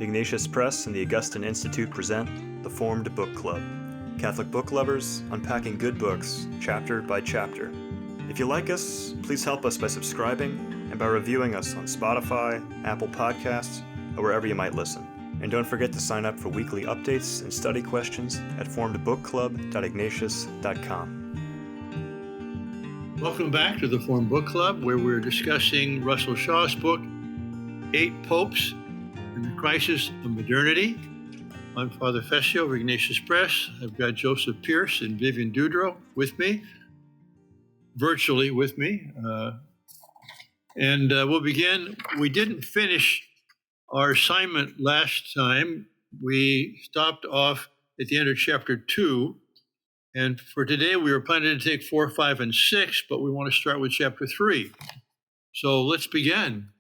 Ignatius Press and the Augustine Institute present the Formed Book Club. Catholic book lovers unpacking good books, chapter by chapter. If you like us, please help us by subscribing and by reviewing us on Spotify, Apple Podcasts, or wherever you might listen. And don't forget to sign up for weekly updates and study questions at formedbookclub.ignatius.com. Welcome back to the Formed Book Club, where we're discussing Russell Shaw's book, 8 Popes and the Crisis of Modernity. I'm Father Fessio of Ignatius Press. I've got Joseph Pierce and Vivian Dudro with me, virtually with me. We'll begin. We didn't finish our assignment last time. We stopped off at the end of chapter 2. And for today, we were planning to take 4, 5, and 6, but we want to start with chapter 3. So let's begin.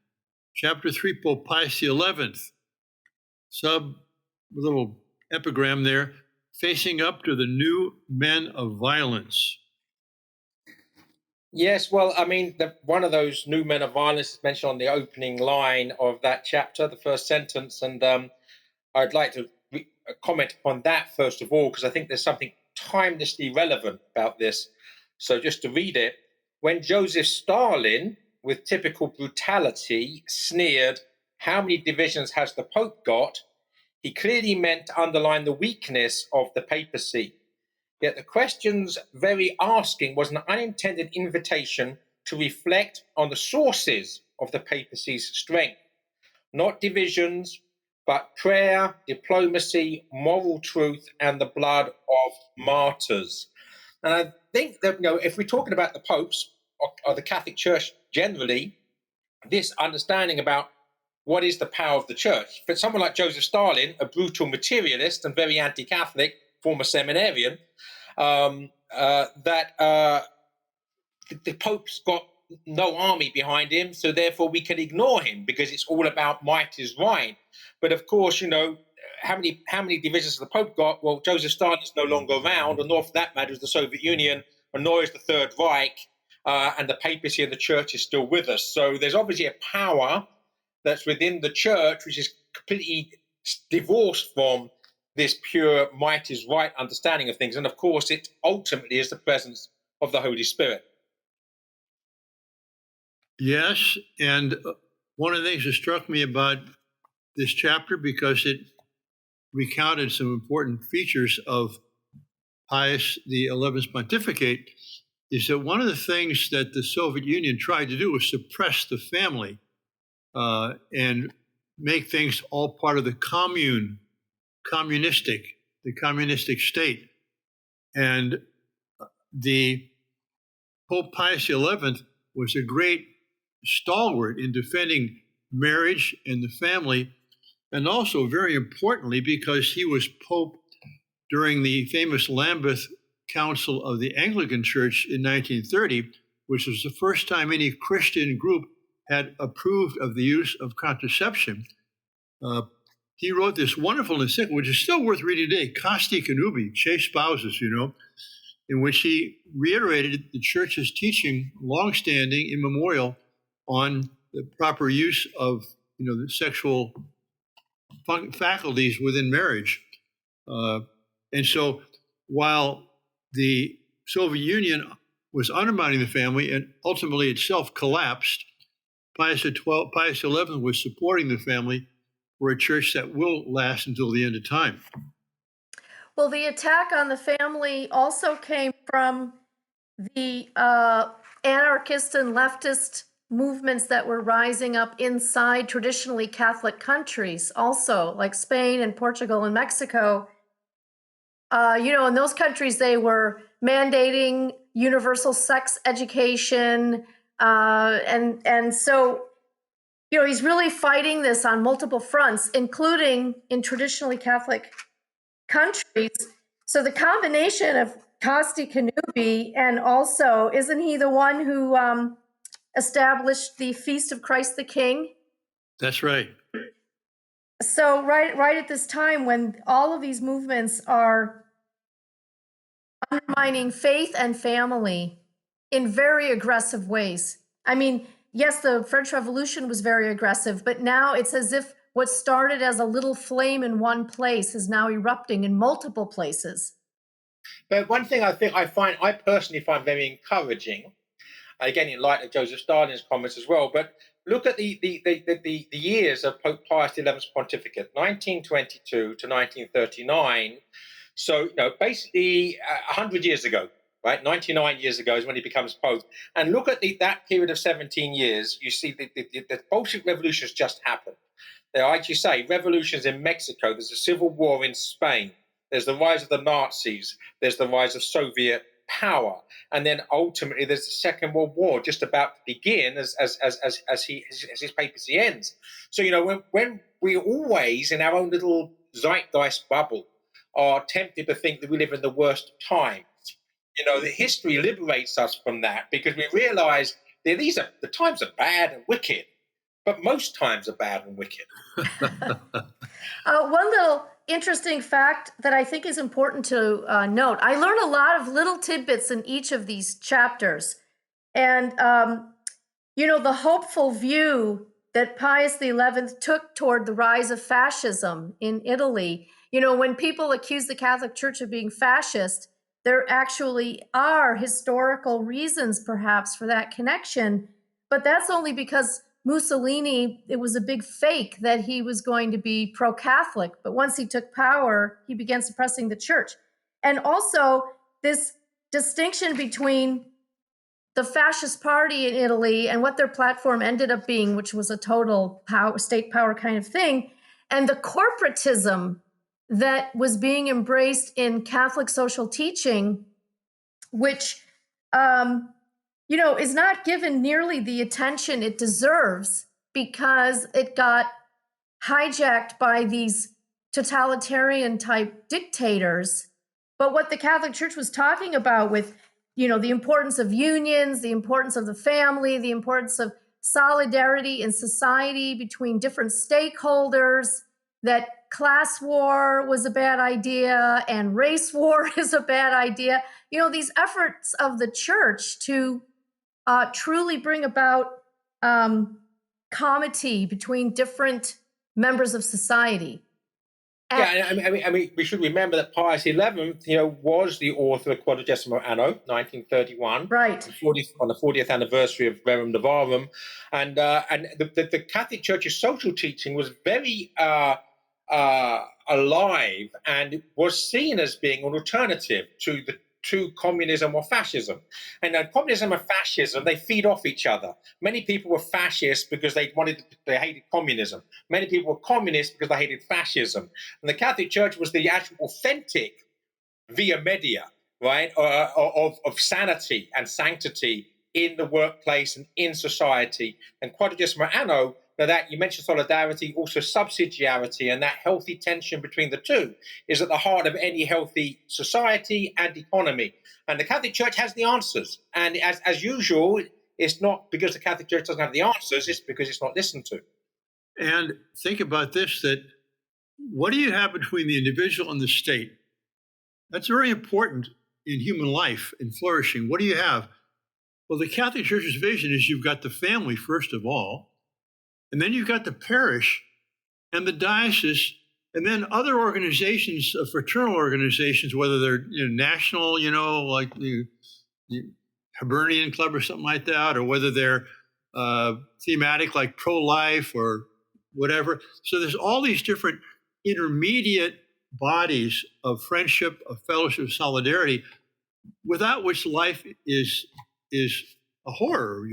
Chapter 3, Pope Pius XI, little epigram there, facing up to the new men of violence. Yes, well, I mean, one of those new men of violence is mentioned on the opening line of that chapter, the first sentence, and I'd like to comment upon that first of all, because I think there's something timelessly relevant about this. So just to read it, when Joseph Stalin, with typical brutality, sneered, "How many divisions has the Pope got?" he clearly meant to underline the weakness of the papacy. Yet the question's very asking was an unintended invitation to reflect on the sources of the papacy's strength. Not divisions, but prayer, diplomacy, moral truth, and the blood of martyrs. And I think that, if we're talking about the popes or the Catholic Church generally, this understanding about what is the power of the church. For someone like Joseph Stalin, a brutal materialist and very anti-Catholic, former seminarian, the Pope's got no army behind him, so therefore we can ignore him because it's all about might is right. But of course, how many divisions has the Pope got? Well, Joseph Stalin is no longer around, and nor for that matter is the Soviet Union, and nor is the Third Reich, and the papacy and the church is still with us. So there's obviously a power that's within the church which is completely divorced from this pure might is right understanding of things. And of course, it ultimately is the presence of the Holy Spirit. Yes, and one of the things that struck me about this chapter, because it recounted some important features of Pius XI's pontificate, is that one of the things that the Soviet Union tried to do was suppress the family and make things all part of the communistic state. And the Pope Pius XI was a great stalwart in defending marriage and the family, and also very importantly because he was Pope during the famous Lambeth Council of the Anglican Church in 1930, which was the first time any Christian group had approved of the use of contraception. He wrote this wonderful encyclical, which is still worth reading today, Casti Connubii, chaste spouses, in which he reiterated the church's teaching, longstanding, immemorial, on the proper use of, the sexual faculties within marriage. And so while the Soviet Union was undermining the family and ultimately itself collapsed, Pius XI was supporting the family for a church that will last until the end of time. Well, the attack on the family also came from the anarchist and leftist movements that were rising up inside traditionally Catholic countries also, like Spain and Portugal and Mexico. In those countries, they were mandating universal sex education. And so, he's really fighting this on multiple fronts, including in traditionally Catholic countries. So the combination of Casti Connubii and also, isn't he the one who established the Feast of Christ the King? That's right. So right at this time when all of these movements are undermining faith and family in very aggressive ways. I mean, yes, the French Revolution was very aggressive, but now it's as if what started as a little flame in one place is now erupting in multiple places. But one thing I personally find very encouraging, again in light of Joseph Stalin's comments as well, but look at the years of Pope Pius XI's pontificate, 1922 to 1939. So basically 100 years ago, right? 99 years ago is when he becomes Pope. And look at that period of 17 years. You see the Bolshevik revolutions just happened. There are, like you say, revolutions in Mexico. There's a civil war in Spain. There's the rise of the Nazis. There's the rise of Soviet power. And then ultimately there's the Second World War just about to begin as his papacy ends. So, when we always, in our own little zeitgeist bubble, are tempted to think that we live in the worst of times, the history liberates us from that, because we realize that the times are bad and wicked, but most times are bad and wicked. One little interesting fact that I think is important to note. I learned a lot of little tidbits in each of these chapters. And, the hopeful view that Pius XI took toward the rise of fascism in Italy. When people accuse the Catholic Church of being fascist, there actually are historical reasons perhaps for that connection. But that's only because Mussolini, it was a big fake that he was going to be pro-Catholic. But once he took power, he began suppressing the church. And also this distinction between the fascist party in Italy and what their platform ended up being, which was a total state power kind of thing, and the corporatism that was being embraced in Catholic social teaching, which is not given nearly the attention it deserves because it got hijacked by these totalitarian type dictators. But what the Catholic Church was talking about with, the importance of unions, the importance of the family, the importance of solidarity in society between different stakeholders, that class war was a bad idea and race war is a bad idea. These efforts of the church to truly bring about comity between different members of society. I mean, we should remember that Pius XI, was the author of Quadragesimo Anno, 1931, right, on the 40th anniversary of Rerum Novarum, and the Catholic Church's social teaching was very alive and was seen as being an alternative to communism or fascism. And communism and fascism, they feed off each other. Many people were fascists because they hated communism. Many people were communists because they hated fascism. And the Catholic Church was the actual authentic via media, right, of sanity and sanctity in the workplace and in society. And Quadragesimo Anno, now that you mentioned solidarity, also subsidiarity, and that healthy tension between the two is at the heart of any healthy society and economy. And the Catholic Church has the answers. And as usual, it's not because the Catholic Church doesn't have the answers, it's because it's not listened to. And think about this, that what do you have between the individual and the state? That's very important in human life and flourishing. What do you have? Well, the Catholic Church's vision is you've got the family, first of all, and then you've got the parish and the diocese, and then other organizations, fraternal organizations, whether they're national, like the Hibernian Club or something like that, or whether they're thematic like pro-life or whatever. So there's all these different intermediate bodies of friendship, of fellowship, of solidarity, without which life is a horror,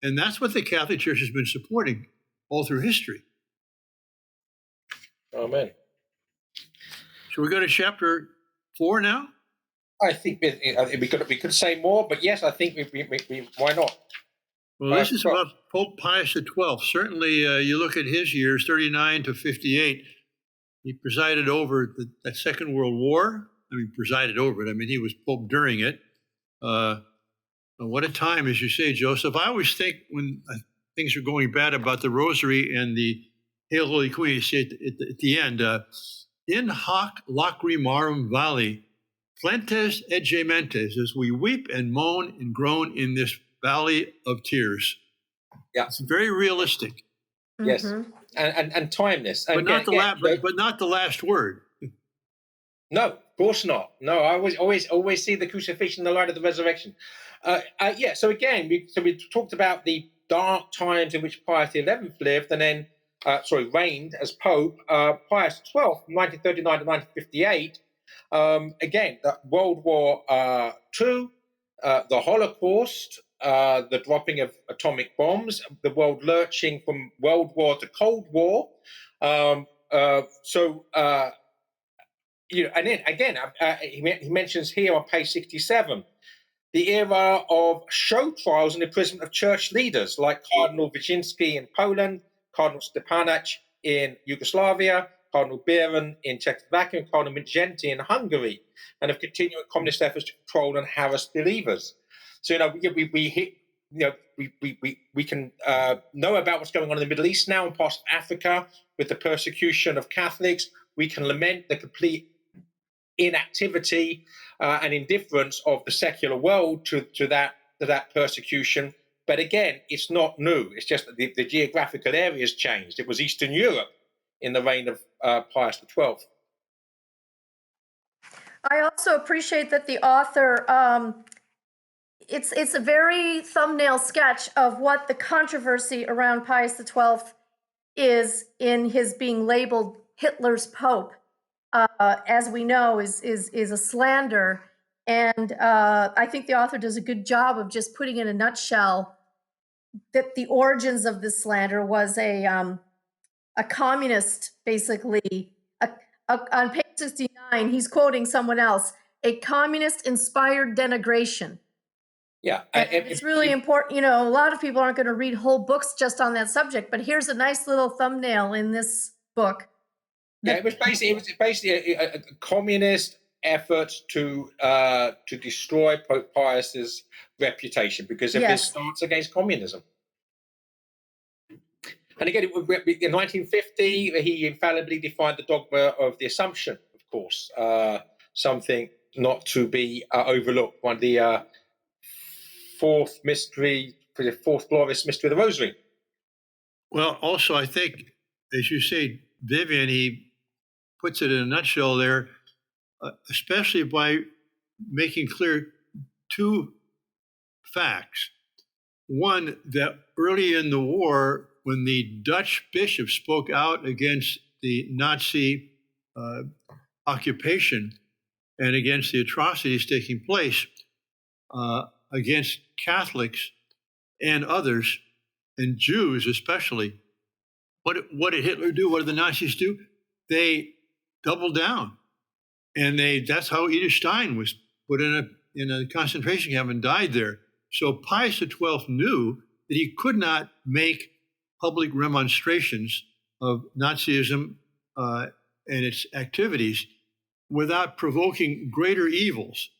And that's what the Catholic Church has been supporting all through history. Amen. Should we go to chapter 4 now? I think we could say more, but yes, I think we why not? Well, this is about Pope Pius XII. Certainly, you look at his years, 39 to 58. He presided over that Second World War. Presided over it. He was Pope during it. What a time, as you say, Joseph. I always think when things are going bad about the Rosary and the Hail Holy Queen, you say at the end, in hoc lacrimarum valley, plentes et gementes, as we weep and moan and groan in this valley of tears. Yeah. It's very realistic. Yes, Mhm. and timeless. But And not the again, but not the last word. no, of course not. No, I always see the crucifixion, the light of the resurrection. Yeah. So again, we talked about the dark times in which Pius XI lived, and then reigned as Pope. Pius XII, from 1939 to 1958. Again, the World War II, the Holocaust, the dropping of atomic bombs, the world lurching from World War to Cold War. Um, so. And then again, he mentions here on page 67 the era of show trials and imprisonment of church leaders like Cardinal Wyszynski in Poland, Cardinal Stepanach in Yugoslavia, Cardinal Biron in Czechoslovakia, and Cardinal Mindszenty in Hungary, and of continuing communist efforts to control and harass believers. So we can know about what's going on in the Middle East now and parts of Africa with the persecution of Catholics. We can lament the complete inactivity and indifference of the secular world to that persecution. But again, it's not new. It's just that the geographical area has changed. It was Eastern Europe in the reign of Pius XII. I also appreciate that the author, it's a very thumbnail sketch of what the controversy around Pius XII is in his being labeled Hitler's Pope. As we know, is a slander, and I think the author does a good job of just putting in a nutshell that the origins of this slander was a communist, basically. On page 69, he's quoting someone else, a communist-inspired denigration. Yeah, it's really important. A lot of people aren't going to read whole books just on that subject, but here's a nice little thumbnail in this book. Yeah, it was basically a communist effort to destroy Pope Pius's reputation because of his stance against communism. And again, in 1950, he infallibly defined the dogma of the Assumption, of course, something not to be overlooked. One of the fourth glorious mystery of the Rosary. Well, also, I think, as you say, Vivian, he puts it in a nutshell there, especially by making clear two facts. One, that early in the war, when the Dutch bishop spoke out against the Nazi occupation and against the atrocities taking place against Catholics and others, and Jews especially, what did Hitler do? What did the Nazis do? They doubled down, and that's how Edith Stein was put in a concentration camp and died there. So Pius XII knew that he could not make public remonstrations of Nazism and its activities without provoking greater evils.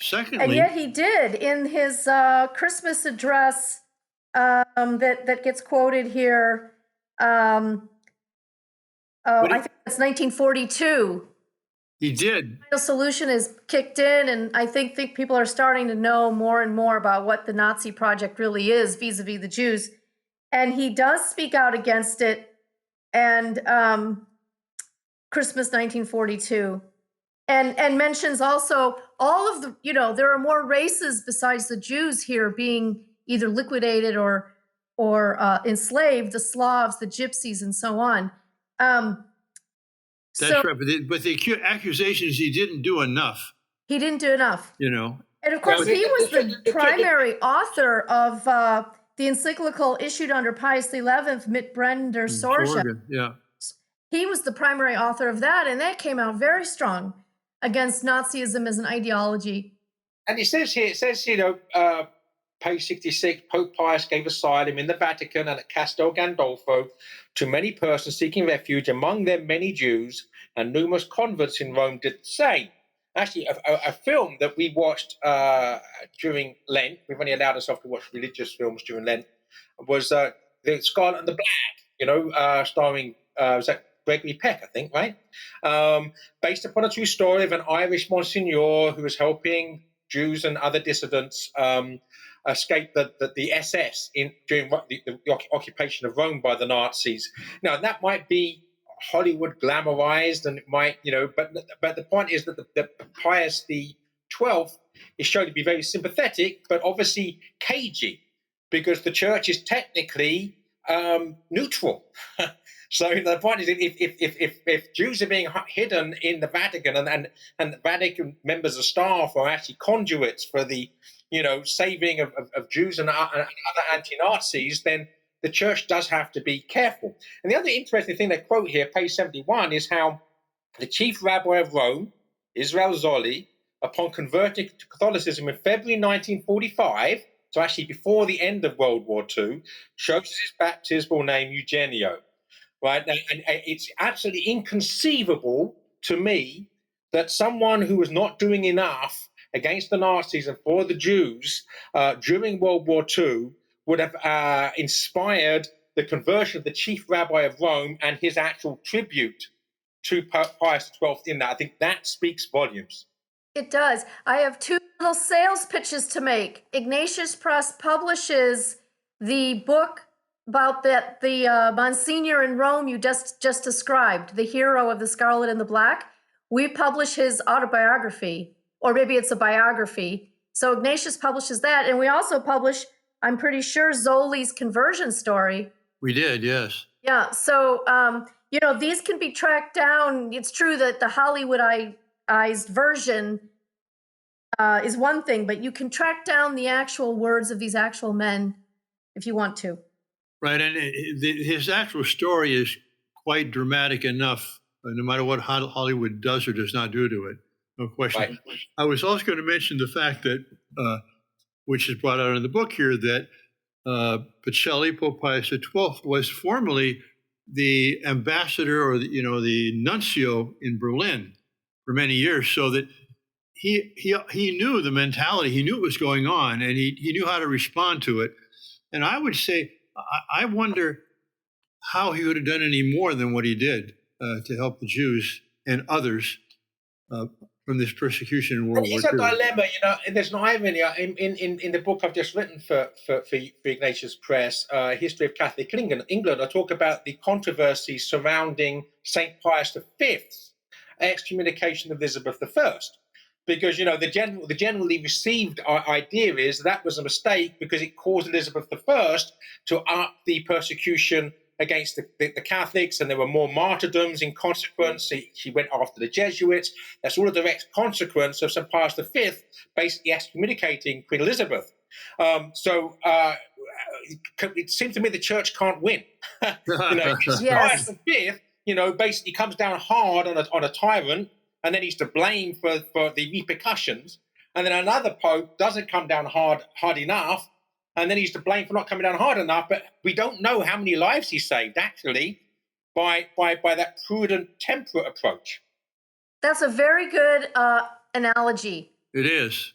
Secondly, and yet he did in his Christmas address that gets quoted here. I think it's 1942. He did. The final solution is kicked in, and I think people are starting to know more and more about what the Nazi project really is vis-a-vis the Jews. And he does speak out against it, and Christmas 1942. And mentions also all of the, there are more races besides the Jews here being either liquidated or enslaved, the Slavs, the Gypsies, and so on. That's right, but the accusation is he didn't do enough. He didn't do enough. And of course, he was the primary author of the encyclical issued under Pius XI, Mit Brennender Sorge. Yeah. He was the primary author of that, and that came out very strong against Nazism as an ideology. And it says, page 66, Pope Pius gave asylum in the Vatican and at Castel Gandolfo to many persons seeking refuge, among them many Jews, and numerous converts in Rome did the same. Actually, a film that we watched during Lent, we've only allowed ourselves to watch religious films during Lent, was The Scarlet and the Black, starring, was that Gregory Peck, I think, right? Based upon a true story of an Irish Monsignor who was helping Jews and other dissidents escaped the SS during the occupation of Rome by the Nazis. Now, that might be Hollywood glamorized, and it might, but the point is that the Pius XII is shown to be very sympathetic, but obviously cagey, because the church is technically neutral. So the point is, if Jews are being hidden in the Vatican, and the Vatican members of staff are actually conduits for the saving of Jews and other anti-Nazis, then the church does have to be careful. And the other interesting thing they quote here, page 71, is how the chief rabbi of Rome, Israel Zolli, upon converting to Catholicism in February 1945, so actually before the end of World War II, chose his baptismal name Eugenio. Right? And it's absolutely inconceivable to me that someone who was not doing enough against the Nazis and for the Jews during World War II would have inspired the conversion of the chief rabbi of Rome and his actual tribute to Pope Pius XII in that. I think that speaks volumes. It does. I have two little sales pitches to make. Ignatius Press publishes the book about the Monsignor in Rome you just described, the hero of the Scarlet and the Black. We publish his autobiography, or maybe it's a biography. So Ignatius publishes that, and we also publish, I'm pretty sure, Zoli's conversion story. We did, yes. Yeah, so, these can be tracked down. It's true that the Hollywoodized version is one thing, but you can track down the actual words of these actual men if you want to. Right, and his actual story is quite dramatic enough, no matter what Hollywood does or does not do to it, no question. Right. I was also going to mention the fact that, which is brought out in the book here, that Pacelli, Pope Pius XII, was formerly the ambassador or the nuncio in Berlin for many years, so that he knew the mentality, he knew what was going on, and he knew how to respond to it. And I would say, I wonder how he would have done any more than what he did to help the Jews and others from this persecution in World War II. It's a dilemma, there's an irony. In the book I've just written for Ignatius Press, History of Catholic England, I talk about the controversy surrounding St. Pius V's excommunication of Elizabeth I. Because, the generally received idea is that was a mistake because it caused Elizabeth I to up the persecution against the Catholics, and there were more martyrdoms in consequence. She went after the Jesuits. That's all a direct consequence of St. Pius V basically excommunicating Queen Elizabeth. So it seems to me the church can't win. Yes. Pius V, basically comes down hard on a tyrant, and then he's to blame for the repercussions. And then another pope doesn't come down hard enough, and then he's to blame for not coming down hard enough. But we don't know how many lives he saved, actually, by that prudent, temperate approach. That's a very good analogy. It is.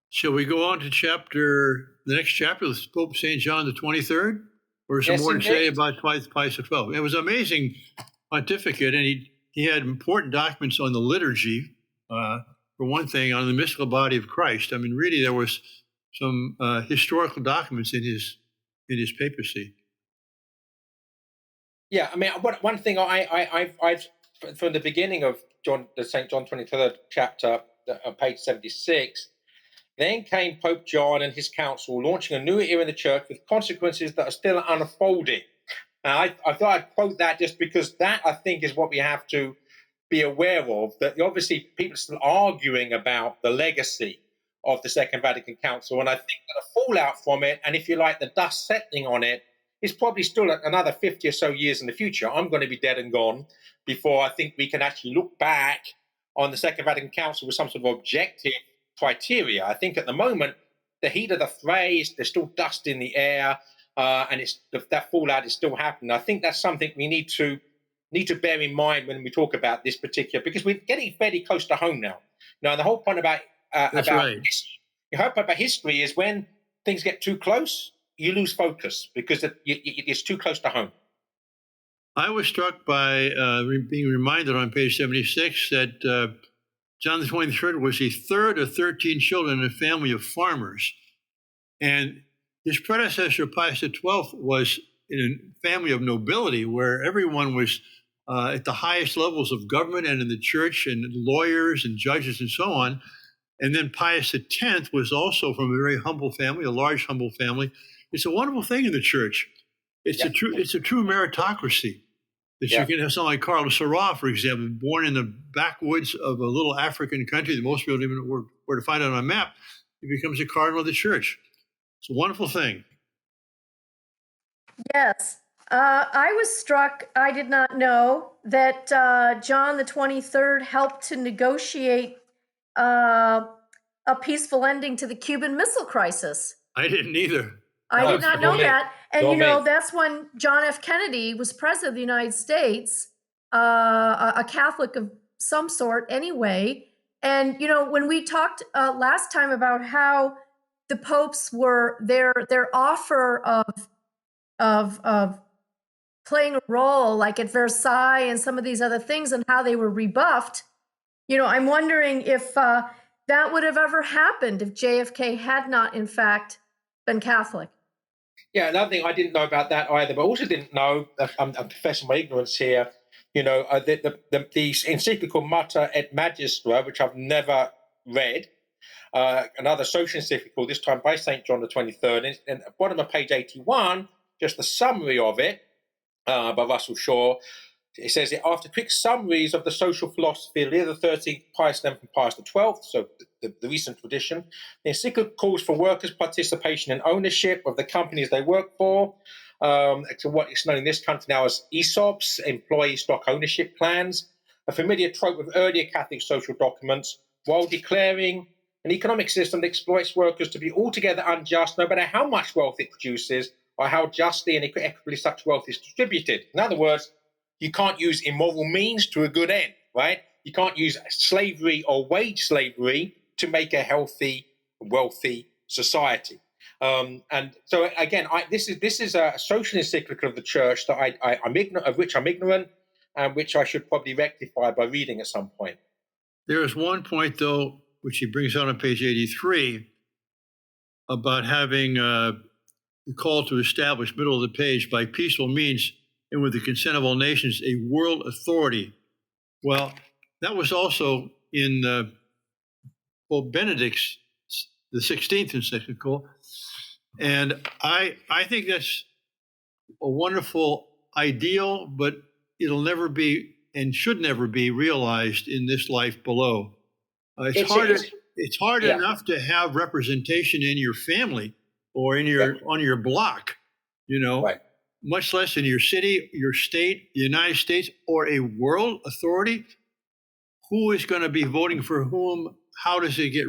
Shall we go on to the next chapter, Pope St. John the 23rd? Or some more to say about Pius XII? It was an amazing pontificate, and he had important documents on the liturgy, for one thing, on the mystical body of Christ. I mean, really, there was some historical documents in his papacy. Yeah, I mean, one thing I've from the beginning of the St. John 23rd chapter, page 76, then came Pope John and his council, launching a new era in the church with consequences that are still unfolding. Now, I thought I'd quote that just because that, I think, is what we have to be aware of, that obviously people are still arguing about the legacy of the Second Vatican Council, and I think that the fallout from it, and if you like, the dust settling on it, is probably still another 50 or so years in the future. I'm going to be dead and gone before I think we can actually look back on the Second Vatican Council with some sort of objective criteria. I think at the moment, the heat of the fray, there's still dust in the air, and that fallout is still happening. I think that's something we need to bear in mind when we talk about this particular, because we're getting fairly close to home now. Now, the whole point about history is when things get too close, you lose focus because it's too close to home. I was struck by being reminded on page 76 that John the 23rd was the third of 13 children in a family of farmers. And his predecessor, Pius XII, was in a family of nobility where everyone was at the highest levels of government and in the church, and lawyers and judges and so on. And then Pius X was also from a very humble family, a large humble family. It's a wonderful thing in the church. It's a true meritocracy. That you can have someone like Carlos Sarah, for example, born in the backwoods of a little African country that most people don't even know where to find it on a map. He becomes a cardinal of the church. It's a wonderful thing. Yes. I was struck, I did not know that John XXIII helped to negotiate a peaceful ending to the Cuban Missile Crisis. I didn't either. I did not know that. And, that's when John F. Kennedy was president of the United States, a Catholic of some sort anyway. And, when we talked last time about how the popes were, their offer of playing a role like at Versailles and some of these other things and how they were rebuffed, I'm wondering if that would have ever happened if JFK had not, in fact, been Catholic. Yeah, another thing I didn't know about that either, but also didn't know, I'm confessing my ignorance here, the encyclical Mater et Magistra, which I've never read, another social encyclical, this time by St. John XXIII, and at the bottom of page 81, just a summary of it by Russell Shaw. It says, after quick summaries of the social philosophy of Leo XIII, Pius XI, and Pius XII, so the recent tradition, the encyclical calls for workers' participation and ownership of the companies they work for, to what is known in this country now as ESOPs, employee stock ownership plans, a familiar trope of earlier Catholic social documents, while declaring an economic system that exploits workers to be altogether unjust, no matter how much wealth it produces or how justly and equitably such wealth is distributed. In other words, you can't use immoral means to a good end, right? You can't use slavery or wage slavery to make a healthy, wealthy society. And so again, this is a social encyclical of the church that I'm ignorant of, which I'm ignorant, and which I should probably rectify by reading at some point. There is one point, though, which he brings out on page 83 about having the call to establish, middle of the page, by peaceful means and with the consent of all nations, a world authority. Well, that was also in Pope Benedict's, the 16th encyclical. And I think that's a wonderful ideal, but it'll never be and should never be realized in this life below. It's hard enough to have representation in your family or in your on your block, Right. Much less in your city, your state, the United States, or a world authority. Who is going to be voting for whom? How does it get?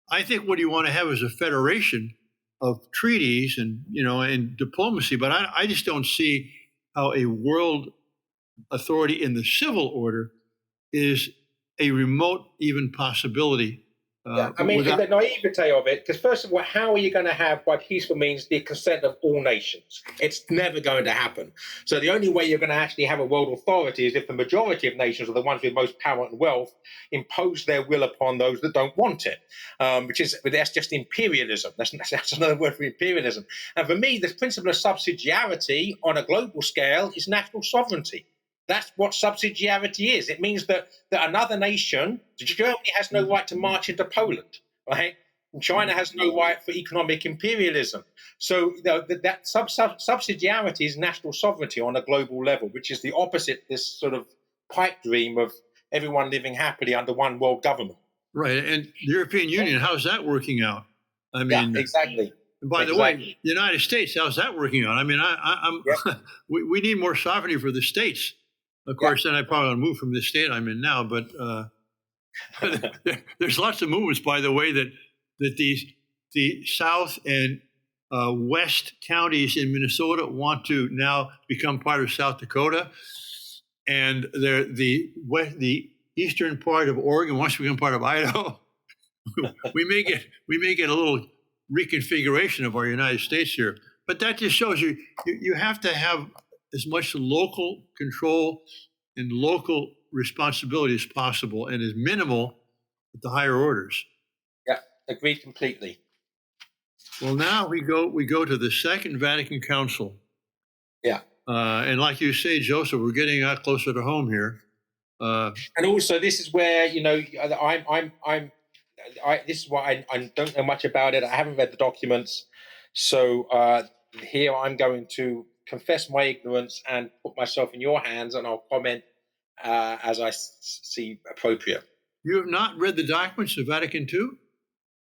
I think what you want to have is a federation of treaties and diplomacy, but I just don't see how a world authority in the civil order is a remote even possibility. The naivete of it, because first of all, how are you going to have, by peaceful means, the consent of all nations? It's never going to happen. So the only way you're going to actually have a world authority is if the majority of nations, or the ones with most power and wealth, impose their will upon those that don't want it, that's just imperialism. That's another word for imperialism. And for me, the principle of subsidiarity on a global scale is national sovereignty. That's what subsidiarity is. It means that another nation, Germany has no right to march into Poland, right? And China has no right for economic imperialism. So that subsidiarity is national sovereignty on a global level, which is the opposite this sort of pipe dream of everyone living happily under one world government. Right. And the European Union, how's that working out? I mean, exactly. By the way, the United States, how's that working out? I mean, we need more sovereignty for the states. Of course, then I probably want to move from the state I'm in now, but there's lots of movements, by the way, that the South and West counties in Minnesota want to now become part of South Dakota, and the eastern part of Oregon wants to become part of Idaho. we may get a little reconfiguration of our United States here, but that just shows you have to have as much local control and local responsibility as possible, and as minimal at the higher orders. Yeah, agreed completely. Well, now we go to the Second Vatican Council. Yeah. And like you say, Joseph, we're getting out closer to home here. And also, this is where, you know, this is why I don't know much about it. I haven't read the documents. So here I'm going to confess my ignorance and put myself in your hands, and I'll comment as I see appropriate. You have not read the documents of Vatican II?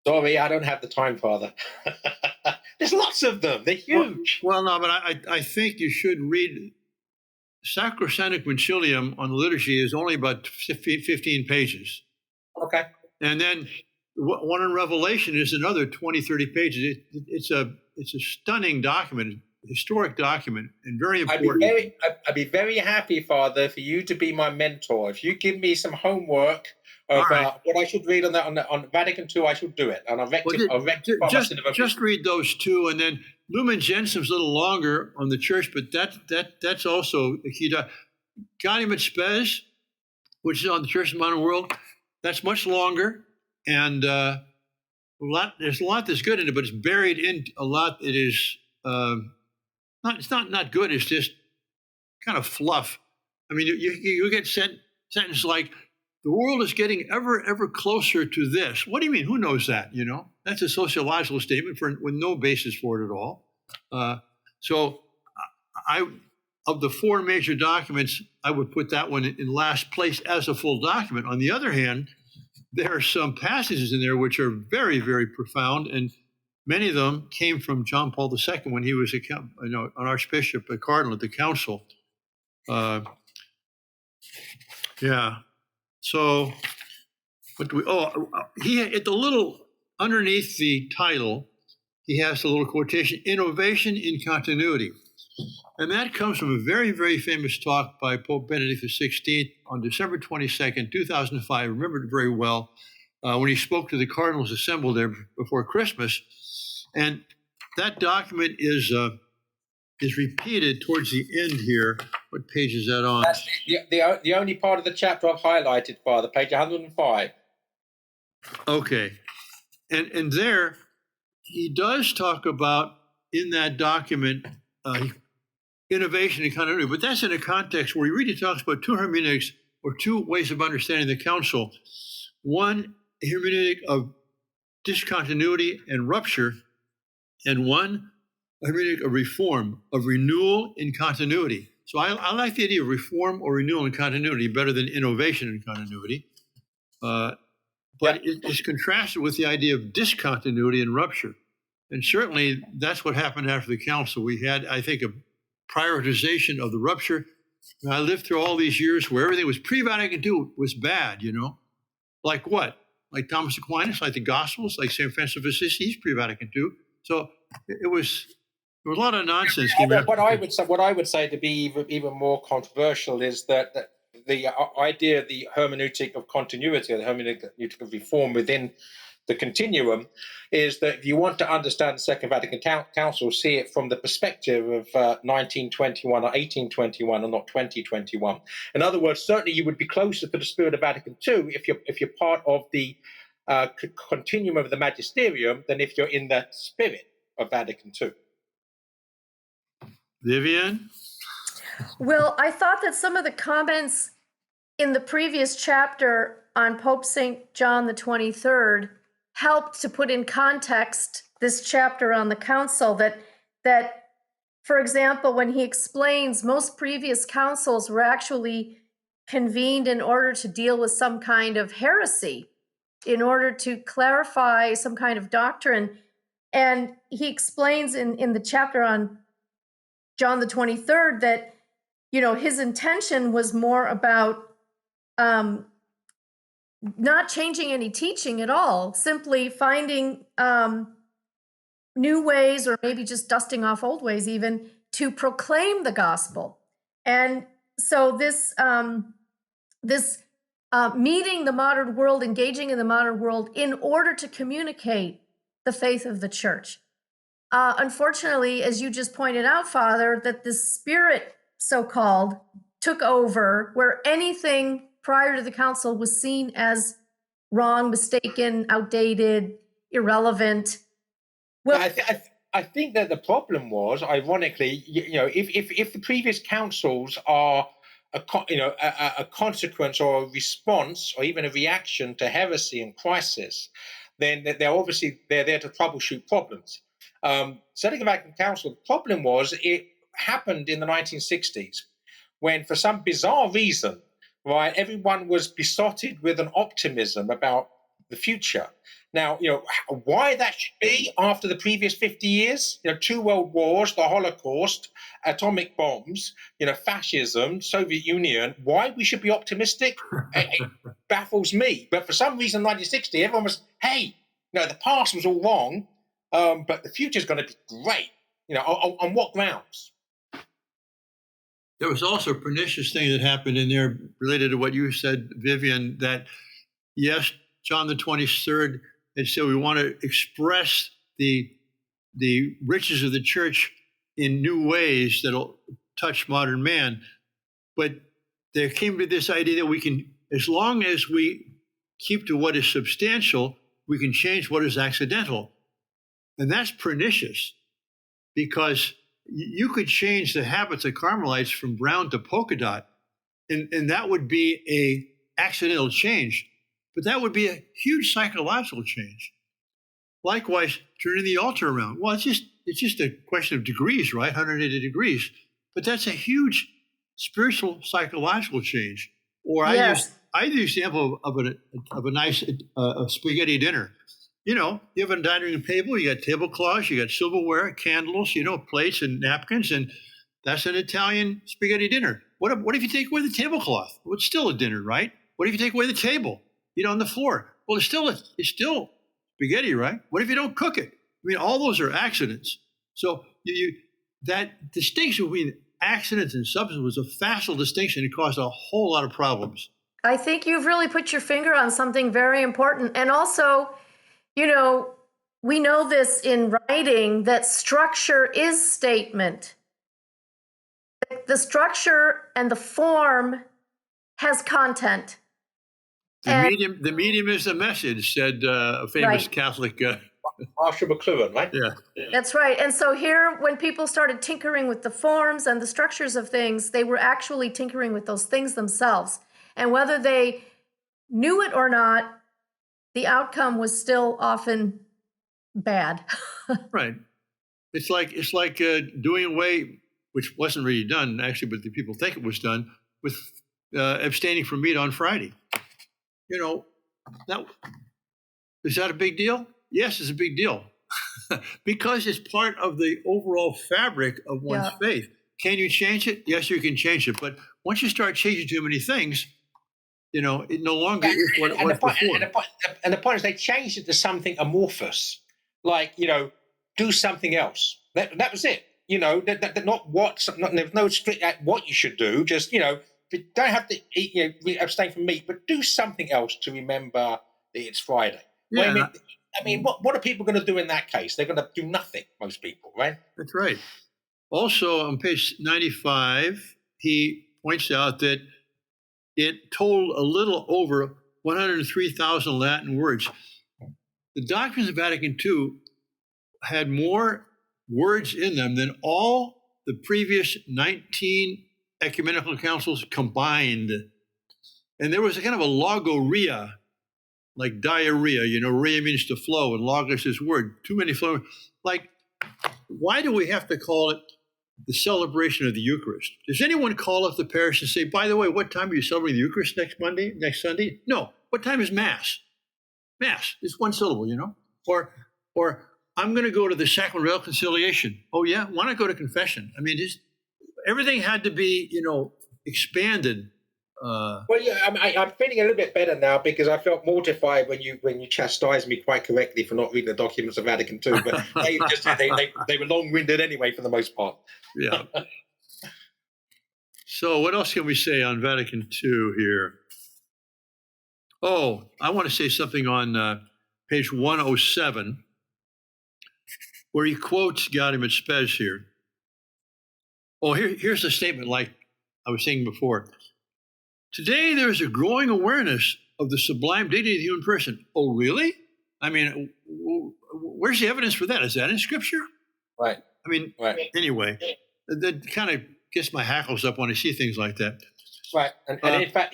Sorry, I don't have the time, Father. There's lots of them. They're huge. Well, no, but I think you should read. Sacrosanctum Concilium on the liturgy is only about 15 pages. Okay. And then one in Revelation is another 20, 30 pages. It's a stunning document, historic document, and very important. I'd be very happy, Father, for you to be my mentor. If you give me some homework of what I should read on Vatican II, I should do it. And I'll rectify just read those two, and then Lumen Gentium's a little longer on the church, but that's also a key. Gaudium et Spes, which is on the Church of the Modern World, that's much longer, and there's a lot that's good in it, but it's buried in a lot that is not good. It's just kind of fluff. I mean, you get sentences like, "The world is getting ever closer to this." What do you mean? Who knows that? You know, that's a sociological statement with no basis for it at all. So, of the four major documents, I would put that one in last place as a full document. On the other hand, there are some passages in there which are very, very profound, and many of them came from John Paul II when he was an archbishop, a cardinal at the council. Yeah. So, what do we? He at the little underneath the title, he has a little quotation: "Innovation in continuity," and that comes from a very, very famous talk by Pope Benedict XVI on December 22nd, 2005. I remember it very well when he spoke to the cardinals assembled there before Christmas, and that document is repeated towards the end here. What page is that on? That's the only part of the chapter I've highlighted, Father, page 105. Okay. And there, he does talk about, in that document, innovation and continuity, but that's in a context where he really talks about two hermeneutics, or two ways of understanding the council. One hermeneutic of discontinuity and rupture, and one hermeneutic of reform, of renewal in continuity. So I like the idea of reform or renewal and continuity better than innovation and continuity. But it's contrasted with the idea of discontinuity and rupture. And certainly that's what happened after the council. We had, I think, a prioritization of the rupture. And I lived through all these years where everything was pre-Vatican II was bad, you know. Like what? Like Thomas Aquinas, like the Gospels, like St. Francis of Assisi, he's pre-Vatican II. So there was a lot of nonsense. What I would say to be even more controversial is that the idea of the hermeneutic of continuity, or the hermeneutic of reform within the continuum, is that if you want to understand the Second Vatican Council, see it from the perspective of 1921 or 1821, or not 2021. In other words, certainly you would be closer to the spirit of Vatican II if you're part of the continuum of the magisterium than if you're in the spirit of Vatican II. Vivian? Well, I thought that some of the comments in the previous chapter on Pope St. John XXIII helped to put in context this chapter on the council, that, for example, when he explains most previous councils were actually convened in order to deal with some kind of heresy, in order to clarify some kind of doctrine. And he explains in the chapter on John XXIII that, you know, his intention was more about not changing any teaching at all, simply finding new ways, or maybe just dusting off old ways even, to proclaim the gospel. And so this meeting the modern world, engaging in the modern world in order to communicate the faith of the church. Unfortunately, as you just pointed out, Father, that the spirit, so-called, took over, where anything prior to the council was seen as wrong, mistaken, outdated, irrelevant, Well, I think that the problem was, ironically, if the previous councils are a consequence or a response or even a reaction to heresy and crisis, then they're there to troubleshoot problems. Second Vatican Council, the problem was it happened in the 1960s when, for some bizarre reason, right, everyone was besotted with an optimism about the future. Now, why that should be after the previous 50 years, 2 world wars, the Holocaust, atomic bombs, fascism, Soviet Union, why we should be optimistic, it baffles me. But for some reason, 1960, everyone was, hey, the past was all wrong, but the future is going to be great. On what grounds? There was also a pernicious thing that happened in there related to what you said, Vivian, that yes, John the 23rd had said we want to express the riches of the church in new ways that'll touch modern man. But there came to this idea that we can, as long as we keep to what is substantial, we can change what is accidental. And that's pernicious, because you could change the habits of Carmelites from brown to polka dot, and that would be a accidental change, but that would be a huge psychological change. Likewise, turning the altar around. Well, it's just a question of degrees, right? 180 degrees, but that's a huge spiritual psychological change. Or yes. I use the example of a nice spaghetti dinner. You have a dining room table, you got tablecloths, you got silverware, candles, plates and napkins, and that's an Italian spaghetti dinner. What if you take away the tablecloth? Well, it's still a dinner, right? What if you take away the table, on the floor? Well, it's still spaghetti, right? What if you don't cook it? I mean, all those are accidents. So that distinction between accidents and substance was a facile distinction. It caused a whole lot of problems. I think you've really put your finger on something very important. And also, we know this in writing, that structure is statement. The structure and the form has content. The medium is the message, said a famous right. Catholic. Marshall McLuhan, right? Yeah. That's right. And so here, when people started tinkering with the forms and the structures of things, they were actually tinkering with those things themselves. And whether they knew it or not, the outcome was still often bad. Right. It's like doing away, which wasn't really done actually, but the people think it was done, with abstaining from meat on Friday. Is that a big deal? Yes, it's a big deal, because it's part of the overall fabric of one's faith. Can you change it? Yes, you can change it. But once you start changing too many things, it no longer is what it was before. And the point is, they changed it to something amorphous, like, do something else. That was it. There's no strict what you should do. Just, you don't have to abstain from meat, but do something else to remember that it's Friday. Yeah. I mean, what are people going to do in that case? They're going to do nothing, most people, right? That's right. Also, on page 95, he points out that it told a little over 103,000 Latin words. The doctrines of Vatican II had more words in them than all the previous 19 ecumenical councils combined. And there was a kind of a logoria, like diarrhea. Rhea means to flow, and logos is word. Too many flow. Like, why do we have to call it the celebration of the Eucharist? Does anyone call up the parish and say, by the way, what time are you celebrating the Eucharist next Sunday? No. What time is Mass? Mass. It's one syllable, Or I'm going to go to the Sacrament of Reconciliation. Oh, yeah? Why not go to confession? I mean, everything had to be, expanded. Well, yeah, I'm feeling a little bit better now, because I felt mortified when you chastised me quite correctly for not reading the documents of Vatican II. But they were long-winded anyway, for the most part. Yeah. So what else can we say on Vatican II here? Oh, I want to say something on page 107, where he quotes Gaudium et Spes here. Oh, here's a statement like I was saying before. Today, there is a growing awareness of the sublime dignity of the human person. Oh, really? I mean, where's the evidence for that? Is that in Scripture? Right. I mean, Right. anyway, that kind of gets my hackles up when I see things like that. Right, and in fact,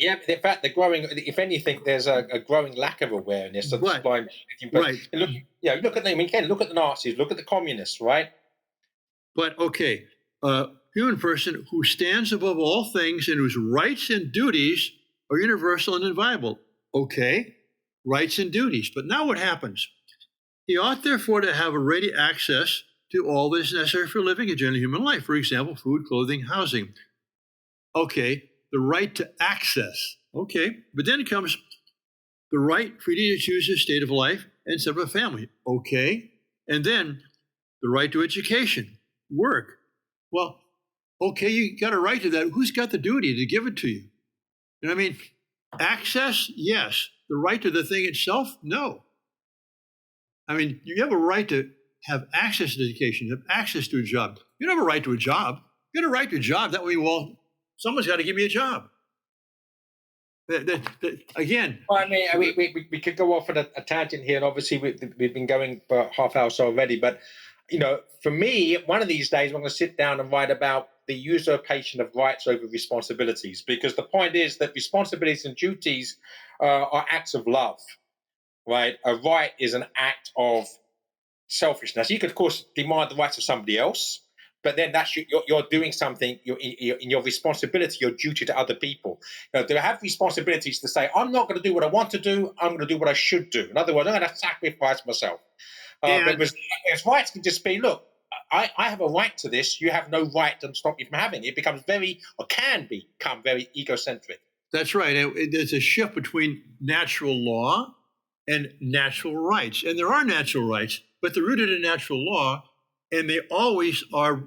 the growing. If anything, there's a growing lack of awareness of Right. blind. Right. Look at them. Again, look at the Nazis. Look at the communists. Right. But okay, human person who stands above all things and whose rights and duties are universal and inviolable. Okay, rights and duties. But now what happens? He ought therefore to have a ready access to all that is necessary for living a general human life. For example, food, clothing, housing. Okay, the right to access. Okay, but then comes the right freely to choose his state of life and set up a family. Okay, and then the right to education, work. Well, okay, you got a right to that. Who's got the duty to give it to you? You know what I mean? Access, yes. The right to the thing itself, no. I mean, you have a right to have access to education, have access to a job. You don't have a right to a job. You have a right to a job. That way, well, someone's got to give me a job. Again. Well, I mean, we could go off on a tangent here, and obviously we've been going for half hour or so already. But for me, one of these days, I'm going to sit down and write about the usurpation of rights over responsibilities, because the point is that responsibilities and duties are acts of love, right? A right is an act of selfishness. You could, of course, demand the rights of somebody else, but then that's you're doing something. You're in your responsibility, your duty to other people. To have responsibilities to say, I'm not going to do what I want to do. I'm going to do what I should do. In other words, I'm going to sacrifice myself. But rights can just be, look, I have a right to this. You have no right to stop me from having it. It becomes can become very egocentric. That's right. And there's a shift between natural law and natural rights. And there are natural rights, but they're rooted in natural law, and they always are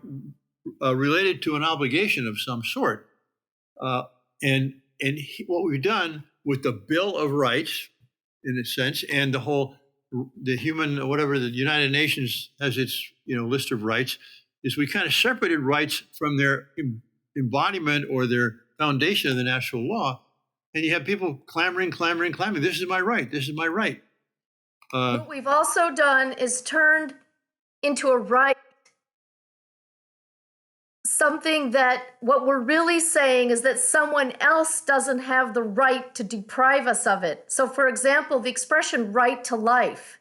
related to an obligation of some sort. What we've done with the Bill of Rights, in a sense, and the human, whatever the United Nations has its list of rights, is we kind of separated rights from their embodiment or their foundation of the natural law, and you have people clamoring. This is my right. This is my right. What we've also done is turned into a right something that what we're really saying is that someone else doesn't have the right to deprive us of it. So, for example, the expression right to life.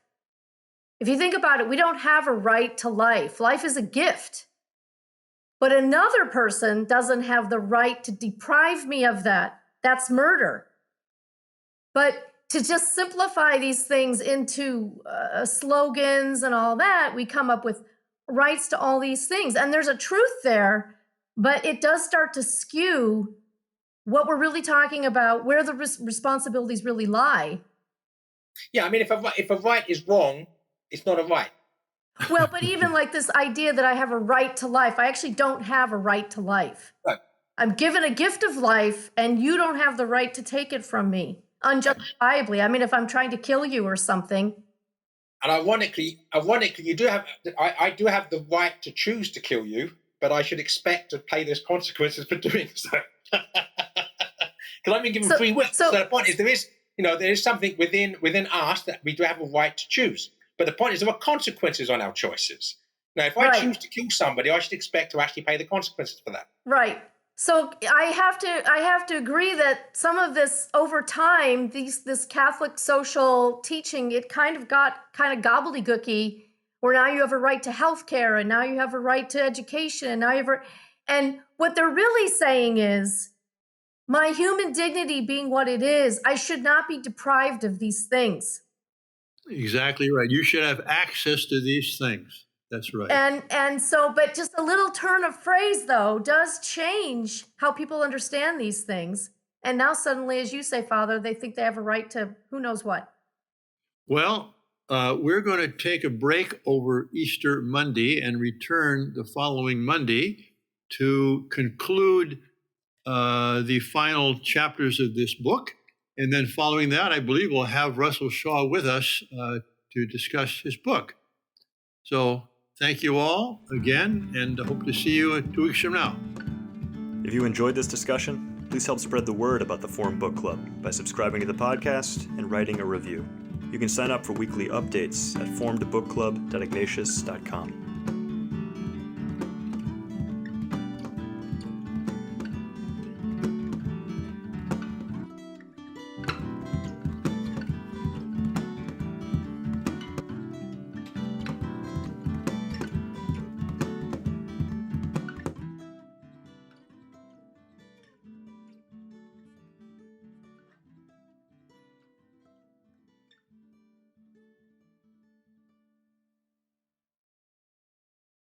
If you think about it, we don't have a right to life. Life is a gift. But another person doesn't have the right to deprive me of that. That's murder. But to just simplify these things into slogans and all that, we come up with rights to all these things. And there's a truth there, but it does start to skew what we're really talking about, where the responsibilities really lie. Yeah, I mean, if a right is wrong, it's not a right. Well, but even like this idea that I have a right to life, I actually don't have a right to life. Right. I'm given a gift of life, and you don't have the right to take it from me unjustifiably. I mean, if I'm trying to kill you or something. And ironically, you do have. I do have the right to choose to kill you, but I should expect to pay those consequences for doing so. Because I've been given free will. So the point is, there is something within us that we do have a right to choose. But the point is, there are consequences on our choices. Now, if I choose to kill somebody, I should expect to actually pay the consequences for that. Right. So I have to agree that some of this over time, this Catholic social teaching, it kind of got gobbledygooky, where now you have a right to health care, and now you have a right to education, and now you have and what they're really saying is, my human dignity being what it is, I should not be deprived of these things. Exactly right. You should have access to these things. That's right. And so, but just a little turn of phrase, though, does change how people understand these things. And now suddenly, as you say, Father, they think they have a right to who knows what. Well, we're going to take a break over Easter Monday and return the following Monday to conclude the final chapters of this book. And then following that, I believe we'll have Russell Shaw with us to discuss his book. So thank you all again, and I hope to see you 2 weeks from now. If you enjoyed this discussion, please help spread the word about the Forum Book Club by subscribing to the podcast and writing a review. You can sign up for weekly updates at formedbookclub.ignatius.com.